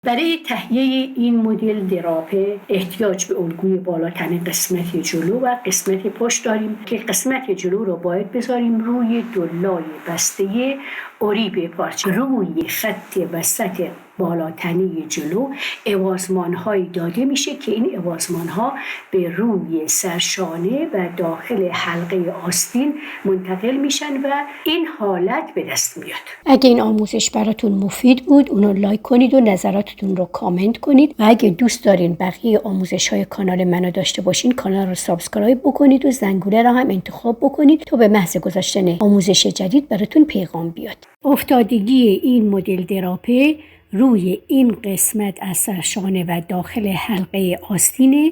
برای تهیه این مدل دراپه احتیاج به الگوی بالاتنه قسمت جلو و قسمت پشت داریم که قسمت جلو رو باید بذاریم روی دولای بسته اریب پارچه. روی خط وسط بالاتنه جلو اوازمان‌هایی داده میشه که این اوازمان‌ها به روی سرشانه و داخل حلقه آستین منتقل میشن و این حالت به دست میاد. اگه این آموزش براتون مفید بود اونو لایک کنید و نظراتتون رو کامنت کنید و اگه دوست دارین بقیه آموزش‌های کانال منو داشته باشین کانال رو سابسکرایب بکنید و زنگوله رو هم انتخاب بکنید تا به محض گذاشتن آموزش جدید براتون پیغام بیاد. افتادگی این مدل دراپه روی این قسمت از سرشانه و داخل حلقه آستینه.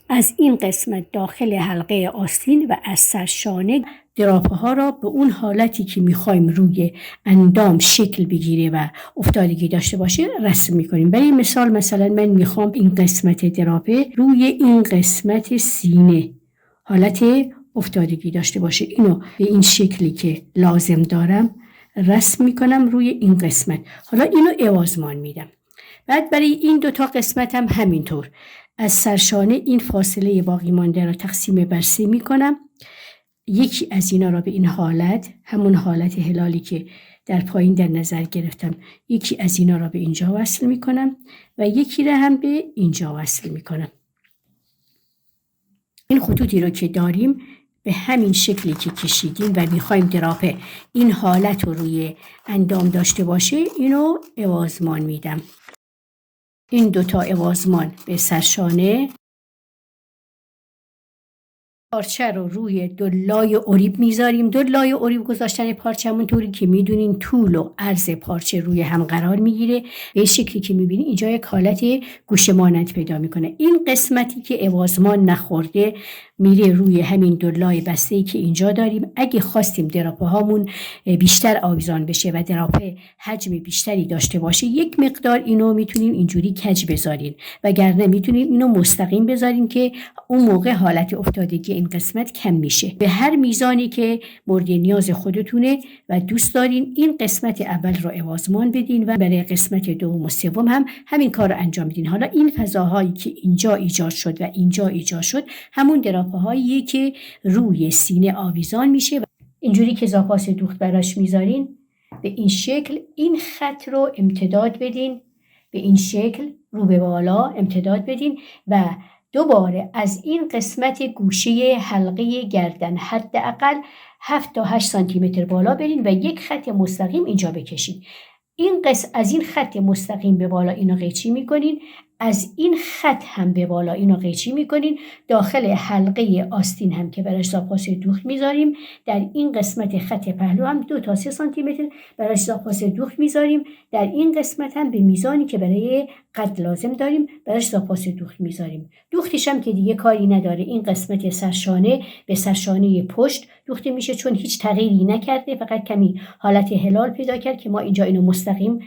از این قسمت داخل حلقه آستین و از سرشانه دراپه ها را به اون حالتی که میخوایم روی اندام شکل بگیره و افتادگی داشته باشه رسم میکنیم. برای مثال مثلا من میخوام این قسمت دراپه روی این قسمت سینه حالت افتادگی داشته باشه. اینو به این شکلی که لازم دارم رسم میکنم روی این قسمت. حالا اینو اوازمان میدم. بعد برای این دوتا قسمت هم همینطور از سرشانه این فاصله باقی مانده را تقسیم بر 3 میکنم. یکی از اینا را به این حالت، همون حالت هلالی که در پایین در نظر گرفتم، یکی از اینا را به اینجا وصل میکنم و یکی را هم به اینجا وصل میکنم. این خطوطی رو که داریم به همین شکلی که کشیدیم و میخوایم دراپه این حالت رو روی اندام داشته باشه اینو اوازمان میدم. این دوتا اوازمان به سرشانه، پارچه رو روی دولای اریب میذاریم. دولای اریب گذاشتن پارچه همون طوری که میدونین طول و عرض پارچه روی هم قرار میگیره. به شکلی که میبینین اینجا یک حالت گوشه مانند پیدا میکنه. این قسمتی که اوازمان نخورده میره روی همین دولای بسته‌ای که اینجا داریم. اگه خواستیم دراپه هامون بیشتر آویزان بشه و دراپه حجم بیشتری داشته باشه یک مقدار اینو میتونین اینجوری کج بذارین، وگرنه میتونین اینو مستقیم بذارین که اون موقع حالت افتادگی این قسمت کم میشه. به هر میزانی که مورد نیاز خودتونه و دوست دارین این قسمت اول رو اوازمان بدین و برای قسمت دوم و سوم هم همین کار رو انجام بدین. حالا این فضاهایی که اینجا ایجاد شد و اینجا ایجاد شد همون دراپه هایی که روی سینه آویزان میشه و اینجوری که زاپاس دوخت براش میذارین به این شکل این خط رو امتداد بدین، به این شکل رو به بالا امتداد بدین و دوباره از این قسمت گوشه حلقه گردن حداقل 7 تا 8 سانتی متر بالا برین و یک خط مستقیم اینجا بکشین. از این خط مستقیم به بالا اینو قیچی میکنین، از این خط هم به بالا اینو قیچی میکنین. داخل حلقه آستین هم که براش زاپاس دوخت میذاریم در این قسمت خط پهلو هم 2 تا 3 سانتی متر براش زاپاس دوخت میذاریم. در این قسمت هم به میزانی که برای قد لازم داریم براش زاپاس دوخت میذاریم. دوختش هم که دیگه کاری نداره. این قسمت سرشانه به سرشانه پشت دوخته میشه چون هیچ تغییری نکرده، فقط کمی حالت هلال پیدا کرد که ما اینجا اینو مستقیم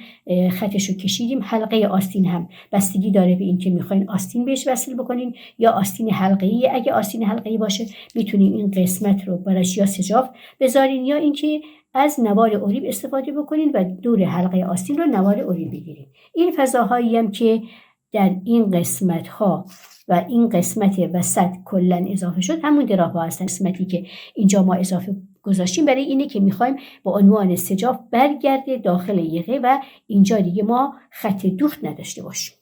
خطشو کشیدیم. حلقه آستین هم بستگی داره به این که میخواین آستین بهش وصل بکنین یا آستین حلقه‌ای. اگه آستین حلقه‌ای باشه میتونین این قسمت رو براش یا سجاف بذارین یا اینکه از نوار اریب استفاده بکنین و دور حلقه آستین رو نوار اریب بگیرین. این فضاهایی هم که در این قسمت ها و این قسمت وسط کلا اضافه شد همون دراپه هستن. قسمتی که اینجا ما اضافه گذاشتیم برای اینه که میخوایم با عنوان سجاف برگرده داخل یقه و اینجا دیگه ما خط دوخت نداشته باشیم.